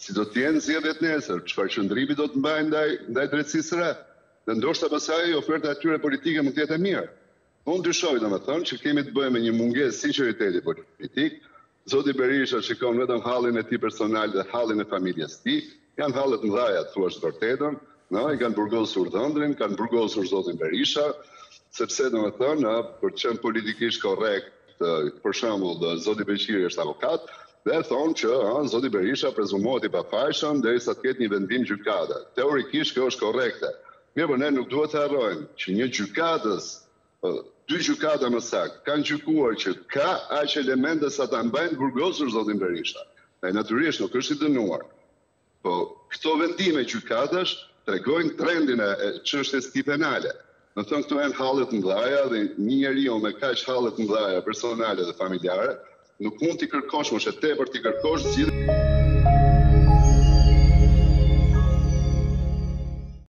si do të jenë zgjedhjet nesër, çfarë qëndrimi do të mbajnë ndaj drejtësisë së re. Dhe ndoshta pastaj oferta e tyre politike mund të jetë e mirë. Unë dyshoj domethënë që kemi të bëjmë me një mungesë sinqeriteti politik. Zoti Berisha shikon vetëm hallin e tij personal dhe hallin e familjes së tij. Janë halle të mëdha, thua të vërtetën, i kanë burgosur dhëndrin, kanë burgosur zotin Berisha, sepse domethënë për të qenë politikisht korrekt, për shembull, zoti Beqiri është avokat dhe thonë që zoti Berisha prezumohet i pafajshëm derisa të ketë një vendim gjykate. Teorikisht kjo është korrekte. Mirë, por ne nuk duhet të harrojmë që një gjykatës, dy gjykata më saktë kanë gjykuar që ka aq elemente sa ta mbajnë burgosur zotin Berisha. Ai natyrisht nuk është i dënuar. Po këto vendime gjykatash tregojnë trendin e çështjes së tij penale. Do të thonë këto janë halle të mëdha dhe një njeriu me kaq halle të mëdha personale dhe familjare nuk mund t'i kërkosh më tepër t'i kërkosh zgjidhje